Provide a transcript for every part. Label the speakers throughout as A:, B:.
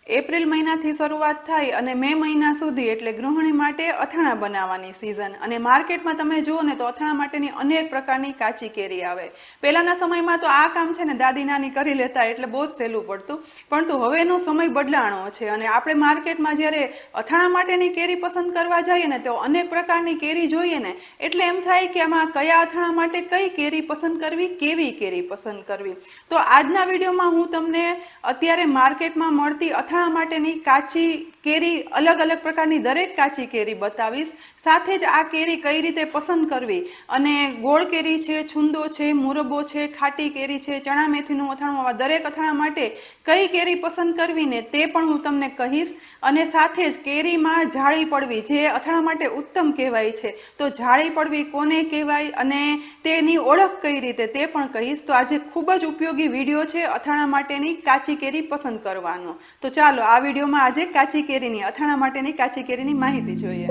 A: April મહિનાથી શરૂઆત થાય અને મે મહિના સુધી એટલે ગૃહિણી માટે અથાણા બનાવવાની સિઝન અને માર્કેટમાં તમે જુઓ ને તો અથાણા માટેની અનેક પ્રકારની કાચી કેરી આવે. પહેલાના સમયમાં તો આ કામ છે ને દાદી નાની કરી લેતા એટલે બહુ જ સહેલું પડતું, પરંતુ હવેનો સમય બદલાણો છે અને આપણે માર્કેટમાં જ્યારે અથાણા માટેની કેરી પસંદ કરવા જઈએ ને તો અનેક પ્રકારની કેરી જોઈએ ને એટલે એમ થાય કે આમાં કયા અથાણા માટે કઈ કેરી પસંદ કરવી, કેવી કેરી પસંદ કરવી. તો આજના વિડીયોમાં હું તમને અત્યારે માર્કેટમાં મળતી અથાણા માટેની કાચી કેરી, અલગ અલગ પ્રકારની દરેક કાચી કેરી બતાવીશ. સાથે જ આ કેરી કઈ રીતે પસંદ કરવી અને ગોળ કેરી છે, છુંદો છે, મુરબ્બો છે, ખાટી કેરી છે, ચણા મેથીનું અથાણું, આવા દરેક અથાણા માટે કઈ કેરી પસંદ કરવી ને તે પણ હું તમને કહીશ. અને સાથે જ કેરીમાં જાળી પડવી જે અથાણા માટે ઉત્તમ કહેવાય છે, તો જાળી પડવી કોને કહેવાય અને તેની ઓળખ કઈ રીતે તે પણ કહીશ. તો આજે ખૂબ જ ઉપયોગી વિડીયો છે અથાણા માટેની કાચી કેરી પસંદ કરવાનો. તો ચાલો આ વિડીયોમાં આજે કાચી કેરીની, અથાણા માટેની કાચી કેરીની માહિતી જોઈએ.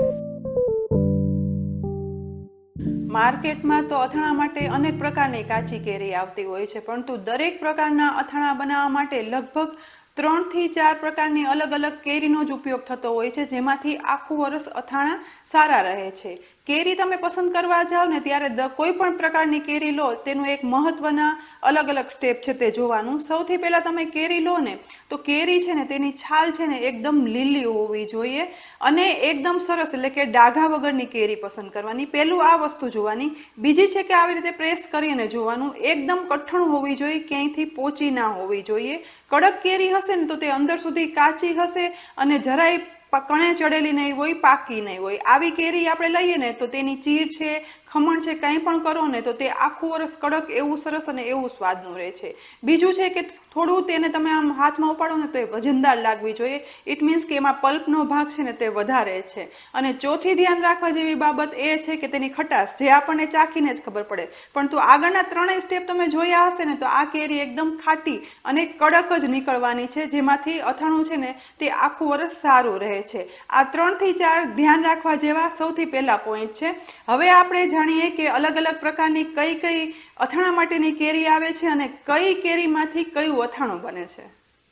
A: માર્કેટમાં તો અથાણા માટે અનેક પ્રકારની કાચી કેરી આવતી હોય છે, પરંતુ દરેક પ્રકારના અથાણા બનાવવા માટે લગભગ 3 થી 4 પ્રકારની અલગ અલગ કેરીનો જ ઉપયોગ થતો હોય છે, જેમાંથી આખું વર્ષ અથાણા સારા રહે છે. કેરી તમે પસંદ કરવા જાઓ ને ત્યારે કોઈ પણ પ્રકારની કેરી લો તેનું એક મહત્વના અલગ અલગ સ્ટેપ છે તે જોવાનું. સૌથી પહેલા તમે કેરી લો ને તો કેરી છે ને તેની છાલ છે ને એકદમ લીલી હોવી જોઈએ અને એકદમ સરસ, એટલે કે ડાઘા વગરની કેરી પસંદ કરવાની. પહેલું આ વસ્તુ જોવાની. બીજી છે કે આવી રીતે પ્રેસ કરીને જોવાનું, એકદમ કઠણ હોવી જોઈએ, ક્યાંયથી પોચી ના હોવી જોઈએ. કડક કેરી હશે ને તો તે અંદર સુધી કાચી હશે અને જરાય કણે ચડેલી નહીં હોય, પાકી નહીં હોય. આવી કેરી આપણે લઈએ ને તો તેની ચીર છે, ખમણ છે, કંઈ પણ કરો ને તો તે આખું વર્ષ કડક એવું સરસ અને એવું સ્વાદનું રહે છે. બીજું છે કે થોડું તેને તમે આમ હાથમાં ઉપાડો ને તો એ વજનદાર લાગવી જોઈએ. ઇટ મીન્સ કે એમાં પલ્પનો ભાગ છે ને તે વધારે છે. અને ચોથી ધ્યાન રાખવા જેવી બાબત એ છે કે તેની ખટાશ, જે આપણને ચાખીને જ ખબર પડે. પરંતુ આગળના ત્રણેય સ્ટેપ તમે જોયા હશે ને તો આ કેરી એકદમ ખાટી અને કડક જ નીકળવાની છે, જેમાંથી અથાણું છે ને તે આખું વર્ષ સારું રહે છે. આ 3 થી 4 ધ્યાન રાખવા જેવા સૌથી પહેલા પોઈન્ટ છે. હવે આપણે જાણીએ કે અલગ અલગ પ્રકારની કઈ કઈ અથાણા માટેની કેરી આવે છે અને કઈ કેરીમાંથી કયું અથાણું બને છે.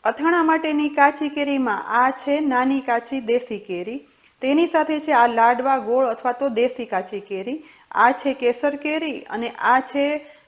A: અથાણા માટેની કાચી કેરીમાં આ છે નાની કાચી દેશી કેરી, તેની સાથે છે આ લાડવા ગોળ અથવા તો દેશી કાચી કેરી, આ છે કેસર કેરી અને આ છે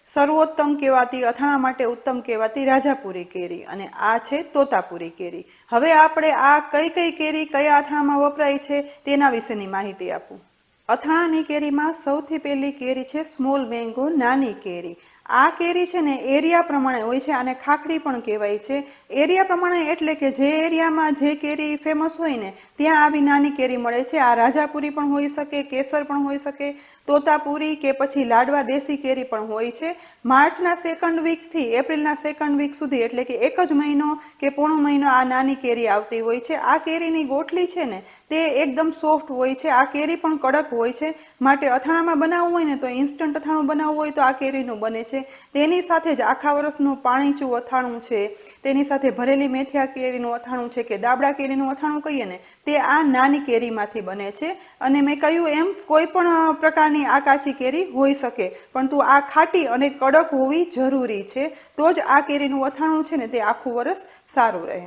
A: સર્વોત્તમ કહેવાતી, અથાણા માટે ઉત્તમ કહેવાતી રાજાપુરી કેરી અને આ છે તોતાપુરી કેરી. હવે આપણે આ કઈ કઈ કેરી કયા અથાણામાં વપરાય છે તેના વિશેની માહિતી આપું. અથાણાની કેરીમાં સૌથી પહેલી કેરી છે સ્મોલ મેંગો, નાની કેરી. આ કેરી છે ને એરિયા પ્રમાણે હોય છે, આને ખાખડી પણ કહેવાય છે. એરિયા પ્રમાણે એટલે કે જે એરિયામાં જે કેરી ફેમસ હોય ને ત્યાં આવી નાની કેરી મળે છે. આ રાજાપુરી પણ હોઈ શકે, કેસર પણ હોઈ શકે, તોતાપુરી કે પછી લાડવા દેશી કેરી પણ હોય છે. માર્ચના 2nd વીકથી એપ્રિલના 2nd વીક સુધી એટલે કે એક જ મહિનો કે પોણો મહિનો આ નાની કેરી આવતી હોય છે. આ કેરીની ગોટલી છે ને તે એકદમ સોફ્ટ હોય છે. આ કેરી પણ કડક હોય છે, માટે અથાણામાં બનાવવું હોય ને તો ઇન્સ્ટન્ટ અથાણું બનાવવું હોય તો આ કેરીનું બને છે. તેની સાથે જ આખા વર્ષનું પાણીચું અથાણું છે, તેની સાથે ભરેલી મેથિયા કેરીનું અથાણું છે કે દાબડા કેરીનું અથાણું કહીએ ને તે આ નાની કેરીમાંથી બને છે. અને મેં કહ્યું એમ કોઈ પણ પ્રકારની આ કાચી કેરી હોઈ શકે, પરંતુ આ ખાટી અને કડક હોવી જરૂરી છે, તો જ આ કેરીનું અથાણું છે ને તે આખું વર્ષ સારું રહે.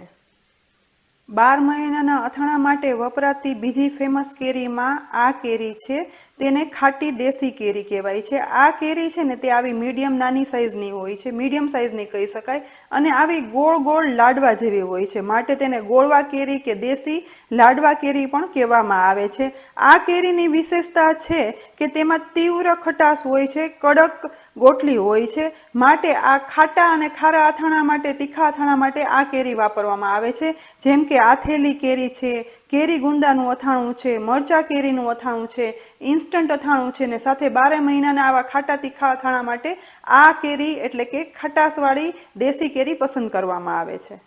A: 12 મહિનાના અથાણા માટે વપરાતી બીજી ફેમસ કેરીમાં આ કેરી છે, તેને ખાટી દેશી કેરી કહેવાય છે. આ કેરી છે ને તે આવી મીડિયમ નાની સાઈઝની હોય છે, મીડિયમ સાઈઝની કહી શકાય, અને આવી ગોળ ગોળ લાડવા જેવી હોય છે, માટે તેને ગોળવા કેરી કે દેશી લાડવા કેરી પણ કહેવામાં આવે છે. આ કેરીની વિશેષતા છે કે તેમાં તીવ્ર ખટાશ હોય છે, કડક ગોટલી હોય છે, માટે આ ખાટા અને ખારા અથાણા માટે, તીખા અથાણા માટે આ કેરી વાપરવામાં આવે છે. જેમ કે આથેલી કેરી છે, કેરી ગુંદાનું અથાણું છે, મરચા કેરીનું અથાણું છે, ઇન્સ્ટન્ટ અથાણું છે ને સાથે 12 મહિનાના આવા ખાટા તીખા અથાણા માટે આ કેરી એટલે કે ખટાશવાળી દેશી કેરી પસંદ કરવામાં આવે છે.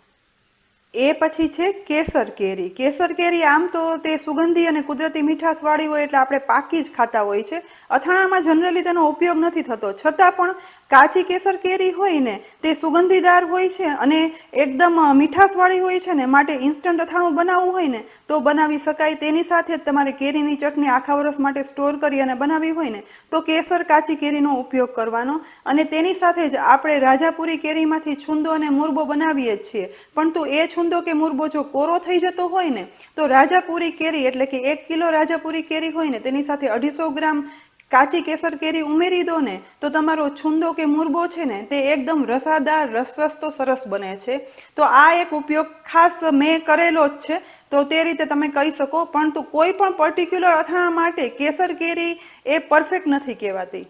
A: એ પછી છે કેસર કેરી. કેસર કેરી આમ તો તે સુગંધી અને કુદરતી મીઠાશ વાળી હોય એટલે આપણે પાકી જ ખાતા હોય છે. અથાણામાં જનરલી તેનો ઉપયોગ નથી થતો, છતાં પણ કાચી કેસર કેરી હોય ને તે સુગંધીદાર હોય છે અને એકદમ મીઠાશ વાળી હોય છે ને, માટે ઇન્સ્ટન્ટ અથાણું બનાવવું હોય ને તો બનાવી શકાય. તેની સાથે જ તમારે કેરીની ચટણી આખા વર્ષ માટે સ્ટોર કરી અને બનાવવી હોય ને તો કેસર કાચી કેરીનો ઉપયોગ કરવાનો. અને તેની સાથે જ આપણે રાજાપુરી કેરીમાંથી છુંદો અને મુરબો બનાવીએ જ છીએ, પરંતુ એ છુંદો કે મુરબો જો કોરો થઈ જતો હોય ને તો રાજાપુરી કેરી એટલે કે 1 કિલો રાજાપુરી કેરી હોય ને તેની સાથે 250 ગ્રામ કાચી કેસર કેરી ઉમેરી દો ને તો તમારો છુંદો કે મુરબો છે ને તે એકદમ રસાદાર રસરસતો સરસ બને છે. તો આ એક ઉપયોગ ખાસ મેં કરેલો જ છે, તો તે રીતે તમે કહી શકો. પરંતુ કોઈ પણ પર્ટિક્યુલર અથાણા માટે કેસર કેરી એ પરફેક્ટ નથી કહેવાતી.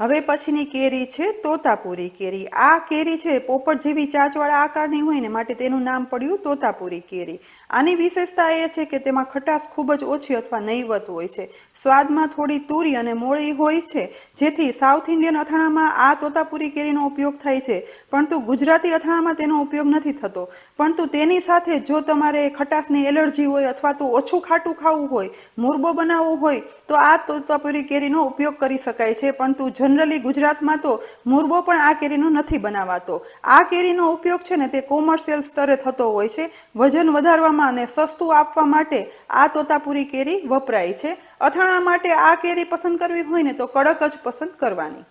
A: હવે પછીની કેરી છે તોતાપુરી કેરી. આ કેરી છે પોપટ જેવી ચાંચવાળા આકારની હોય ને માટે તેનું નામ પડ્યું તોતાપુરી કેરી. આની વિશેષતા એ છે કે તેમાં ખટાશ ખૂબ જ ઓછી અથવા નહીવત હોય છે. સ્વાદમાં થોડી તુરી અને મોળી હોય છે, જેથી સાઉથ ઇન્ડિયન અથાણામાં આ તોતાપુરી કેરીનો ઉપયોગ થાય છે, પરંતુ ગુજરાતી અથાણામાં તેનો ઉપયોગ નથી થતો. પરંતુ તેની સાથે જો તમારે ખટાશની એલર્જી હોય અથવા તો ઓછું ખાટું ખાવું હોય, મુરબો બનાવવો હોય તો આ તોતાપુરી કેરીનો ઉપયોગ કરી શકાય છે. પરંતુ જનરલી ગુજરાતમાં તો મુરબો પણ આ કેરીનો નથી બનાવાતો. આ કેરીનો ઉપયોગ છે ને તે કોમર્શિયલ સ્તરે થતો હોય છે. વજન વધારવામાં અને સસ્તું આપવા માટે આ તોતાપુરી કેરી વપરાય છે. અથાણા માટે આ કેરી પસંદ કરવી હોય ને તો કડક જ પસંદ કરવાની.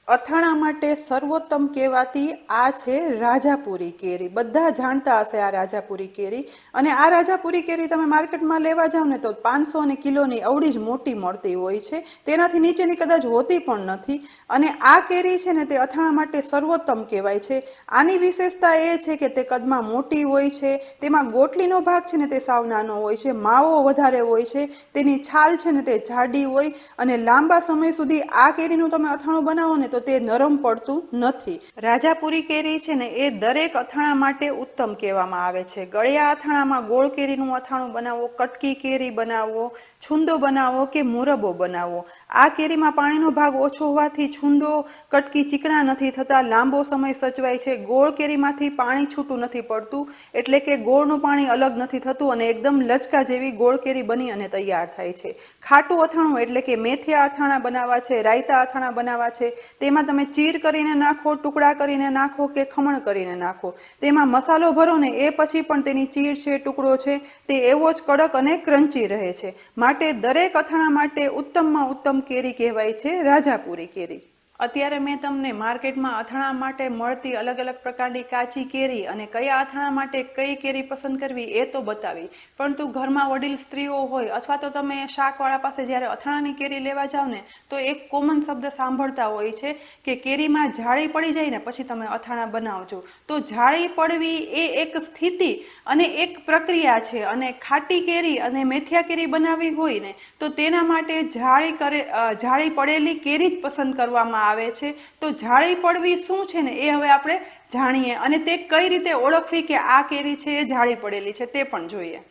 A: અથાણા માટે સર્વોત્તમ કહેવાતી આ છે રાજાપુરી કેરી. બધા જાણતા હશે આ રાજાપુરી કેરી. અને આ રાજાપુરી કેરી તમે માર્કેટમાં લેવા જાઓ ને તો 500 અને કિલોની અવળી જ મોટી મળતી હોય છે, તેનાથી નીચેની કદાચ હોતી પણ નથી. અને આ કેરી છે ને તે અથાણા માટે સર્વોત્તમ કહેવાય છે. આની વિશેષતા એ છે કે તે કદમાં મોટી હોય છે, તેમાં ગોટલીનો ભાગ છે ને તે સાવ નાનો હોય છે, માવો વધારે હોય છે, તેની છાલ છે ને તે જાડી હોય અને લાંબા સમય સુધી આ કેરીનું તમે અથાણું બનાવો ને તો તે નરમ પડતું નથી. રાજાપુરી કેરી છે ને એ દરેક અથાણા માટે ઉત્તમ કહેવામાં આવે છે. ગળ્યા અથાણામાં ગોળ કેરીનું અથાણું બનાવો, કટકી કેરી બનાવો, છુંદો બનાવો કે મુરબો બનાવો. આ કેરીમાં પાણીનો ભાગ ઓછો હોવાથી છુંદો કટકી ચીકણા નથી થતા, લાંબો સમય સચવાય છે. ગોળ કેરીમાંથી પાણી છૂટું નથી પડતું, એટલે કે ગોળનું પાણી અલગ નથી થતું અને એકદમ લચકા જેવી ગોળ કેરી બની અને તૈયાર થાય છે. ખાટું અથાણું એટલે કે મેથિયા અથાણા બનાવવા છે, રાયતા અથાણા બનાવવા છે, તેમાં તમે ચીર કરીને નાખો, ટુકડા કરીને નાખો કે ખમણ કરીને નાખો, તેમાં મસાલો ભરો ને એ પછી પણ તેની ચીર છે, ટુકડો છે, તે એવો જ કડક અને ક્રન્ચી રહે છે. માટે દરેક અથાણા માટે ઉત્તમમાં ઉત્તમ કેરી કહેવાય છે રાજાપુરી કેરી. અત્યારે મેં તમને માર્કેટમાં અથાણા માટે મળતી અલગ અલગ પ્રકારની કાચી કેરી અને કયા અથાણા માટે કઈ કેરી પસંદ કરવી એ તો બતાવી. પરંતુ ઘરમાં વડીલ સ્ત્રીઓ હોય અથવા તો તમે શાકવાળા પાસે જ્યારે અથાણાની કેરી લેવા જાઓ ને તો એક કોમન શબ્દ સાંભળતા હોય છે કે કેરીમાં જાળી પડી જાય ને પછી તમે અથાણા બનાવજો. તો જાળી પડવી એ એક સ્થિતિ અને એક પ્રક્રિયા છે. અને ખાટી કેરી અને મેથિયા કેરી બનાવવી હોય ને તો તેના માટે જાળી પડેલી કેરી જ પસંદ કરવામાં આવે છે. તો જાળી પડવી શું છે ને એ હવે આપણે જાણીએ અને તે કઈ રીતે ઓળખવી કે આ કેરી છે એ જાળી પડેલી છે તે પણ જોઈએ.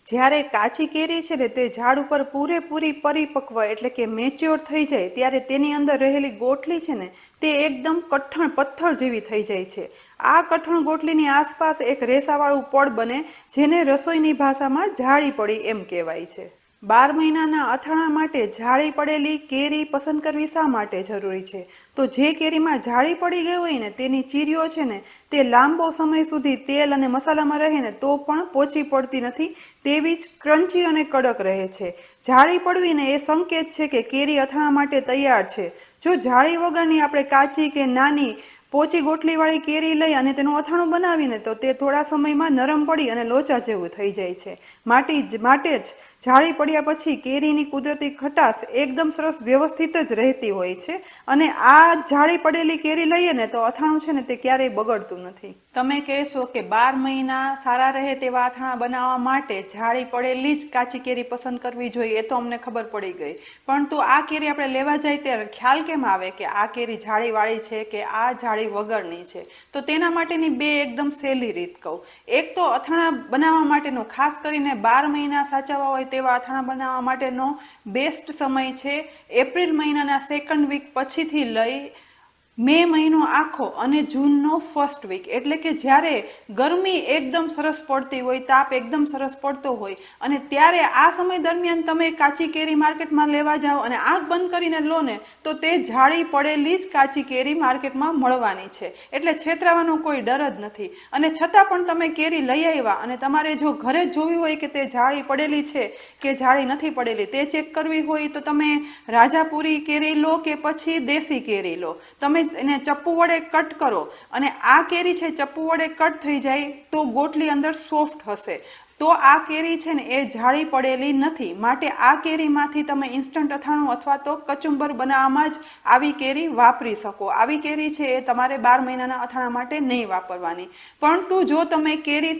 A: જ્યારે કાચી કેરી છે ને તે ઝાડ ઉપર પૂરેપૂરી પરિપક્વ એટલે કે મેચ્યોર થઈ જાય ત્યારે તેની અંદર રહેલી ગોટલી છે ને તે એકદમ કઠણ પથ્થર જેવી થઈ જાય છે. આ કઠણ ગોટલીની આસપાસ એક રેસાવાળું પડ બને જેને રસોઈની ભાષામાં જાળી પડી એમ કહેવાય છે. 12 મહિનાના અથાણા માટે જાળી પડેલી કેરી પસંદ કરવી શા માટે જરૂરી છે? તો જે કેરીમાં જાળી પડી ગઈ હોય ને તેની ચીરીઓ છે ને તે લાંબો સમય સુધી તેલ અને મસાલામાં રહે ને તો પણ પોચી પડતી નથી, તેવી જ ક્રન્ચી અને કડક રહે છે. જાળી પડવી ને એ સંકેત છે કે કેરી અથાણા માટે તૈયાર છે. જો જાળી વગરની આપણે કાચી કે નાની પોચી ગોટલીવાળી કેરી લઈ અને તેનું અથાણું બનાવીને તો તે થોડા સમયમાં નરમ પડી અને લોચા જેવું થઈ જાય છે. માટે જ જાળી પડ્યા પછી કેરીની કુદરતી ખટાશ એકદમ સરસ વ્યવસ્થિત જ રહેતી હોય છે. અને આ જાળી પડેલી કેરી લઈએ ને તો અથાણું છે ને તે ક્યારેય બગડતું નથી. તમે કહેશો કે 12 મહિના સારા રહે તેવા અથાણા બનાવવા માટે જાળી પડેલી જ કાચી કેરી પસંદ કરવી જોઈએ, એ તો અમને ખબર પડી ગઈ. પરંતુ આ કેરી આપણે લેવા જાય ત્યારે ખ્યાલ કેમ આવે કે આ કેરી જાળીવાળી છે કે આ જાળી વગરની છે? તો તેના માટેની બે એકદમ સહેલી રીત કહું. એક તો અથાણા બનાવવા માટેનો ખાસ કરીને 12 મહિના સાચવવા હોય તેવા અથાણા બનાવવા માટેનો બેસ્ટ સમય છે એપ્રિલ મહિનાના 2nd વીક પછીથી લઈ મે મહિનો આખો અને જૂનનો 1st વીક. એટલે કે જ્યારે ગરમી એકદમ સરસ પડતી હોય, તાપ એકદમ સરસ પડતો હોય અને ત્યારે આ સમય દરમિયાન તમે કાચી કેરી માર્કેટમાં લેવા જાઓ અને આંખ બંધ કરીને લો ને તો તે જાળી પડેલી જ કાચી કેરી માર્કેટમાં મળવાની છે. એટલે છેતરાવાનો કોઈ ડર જ નથી. અને છતાં પણ તમે કેરી લઈ આવ્યા અને તમારે જો ઘરે જ જોવી હોય કે તે જાળી પડેલી છે કે જાળી નથી પડેલી તે ચેક કરવી હોય તો તમે રાજાપુરી કેરી લો કે પછી દેશી કેરી લો. તમે તમે એને ચપ્પુ વડે કટ કરો અને આ કેરી છે ચપ્પુ વડે કટ થઈ જાય તો ગોટલી અંદર સોફ્ટ હશે, તો આ કેરી છે ને એ જાળી પડેલી નથી. માટે આ કેરીમાંથી તમે ઇન્સ્ટન્ટ અથાણું અથવા તો કચુંબર બનાવવામાં જ આવી કેરી વાપરી શકો. આવી કેરી છે એ તમારે 12 મહિનાના અથાણા માટે નહીં વાપરવાની. પરંતુ જો તમે કેરી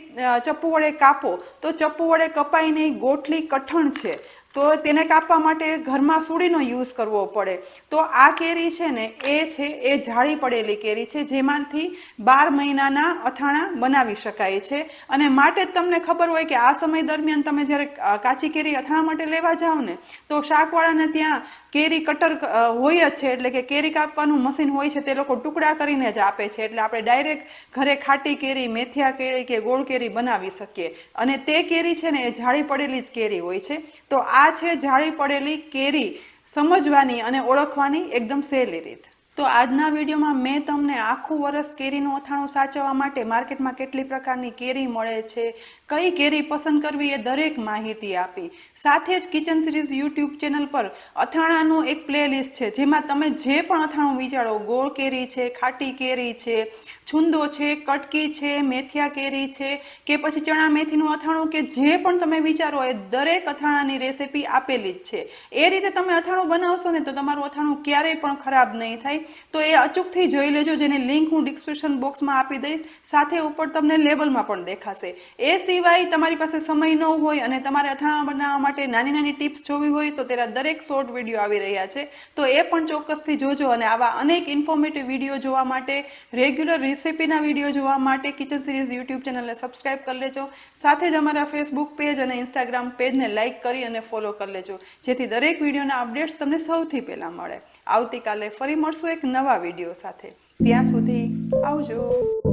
A: ચપ્પુ વડે કાપો તો ચપ્પુ વડે કપાઈ નહીં, ગોટલી કઠણ છે તો તેને કાપવા માટે ઘરમાં સૂડીનો યુઝ કરવો પડે. તો આ કેરી છે ને એ જાળી પડેલી કેરી છે જેમાંથી 12 મહિનાના અથાણા બનાવી શકાય છે. અને માટે જ તમને ખબર હોય કે આ સમય દરમિયાન તમે જ્યારે કાચી કેરી અથાણા માટે લેવા જાઓ ને તો શાકવાળાને ત્યાં કેરી કટર હોય જ છે, એટલે કે કેરી કાપવાનું મશીન હોય છે, તે લોકો ટુકડા કરીને જ આપે છે, એટલે આપણે ડાયરેક્ટ ઘરે ખાટી કેરી, મેથિયા કેરી કે ગોળ કેરી બનાવી શકીએ. અને તે કેરી છે ને એ જાળી પડેલી જ કેરી હોય છે. તો આ છે જાળી પડેલી કેરી સમજવાની અને ઓળખવાની એકદમ સહેલી રીત. તો આજના વિડીયોમાં મેં તમને આખું વરસ કેરીનું અથાણું સાચવવા માટે માર્કેટમાં કેટલી પ્રકારની કેરી મળે છે, કઈ કેરી પસંદ કરવી એ દરેક માહિતી આપી. સાથે જ કિચન સિરીઝ યુટ્યુબ ચેનલ પર અથાણાનું એક પ્લેલિસ્ટ છે જેમાં તમે જે પણ અથાણું વિચારો, ગોળ કેરી છે, ખાટી કેરી છે, છુંદો છે, કટકી છે, મેથિયા કેરી છે કે પછી ચણા મેથીનું અથાણું, કે જે પણ તમે વિચારો એ દરેક અથાણાની રેસીપી આપેલી જ છે. એ રીતે તમે અથાણું બનાવશો ને તો તમારું અથાણું ક્યારેય પણ ખરાબ નહીં થાય. તો એ અચૂકથી જોઈ લેજો, જેની લિંક હું ડિસ્ક્રિપ્શન બોક્સમાં આપી દઈશ, સાથે ઉપર તમને લેબલમાં પણ દેખાશે. એ સિવાય તમારી પાસે સમય ન હોય અને તમારે અથાણા બનાવવા માટે નાની નાની ટિપ્સ જોવી હોય તો તેના દરેક શોર્ટ વિડીયો આવી રહ્યા છે, તો એ પણ ચોક્કસથી જોજો. અને આવા અનેક ઇન્ફોર્મેટિવ વિડીયો જોવા માટે, રેગ્યુલર રેસીપીના વિડીયો જોવા માટે કિચન સિરીઝ યુટ્યુબ ચેનલને સબસ્ક્રાઇબ કરી લેજો. સાથે જ અમારા ફેસબુક પેજ અને ઇન્સ્ટાગ્રામ પેજને લાઇક કરી અને ફોલો કરી લેજો, જેથી દરેક વિડીયોના અપડેટ્સ તમને સૌથી પહેલાં મળે. આવતીકાલે ફરી મળશું એક નવા વિડીયો સાથે. ત્યાં સુધી આવજો.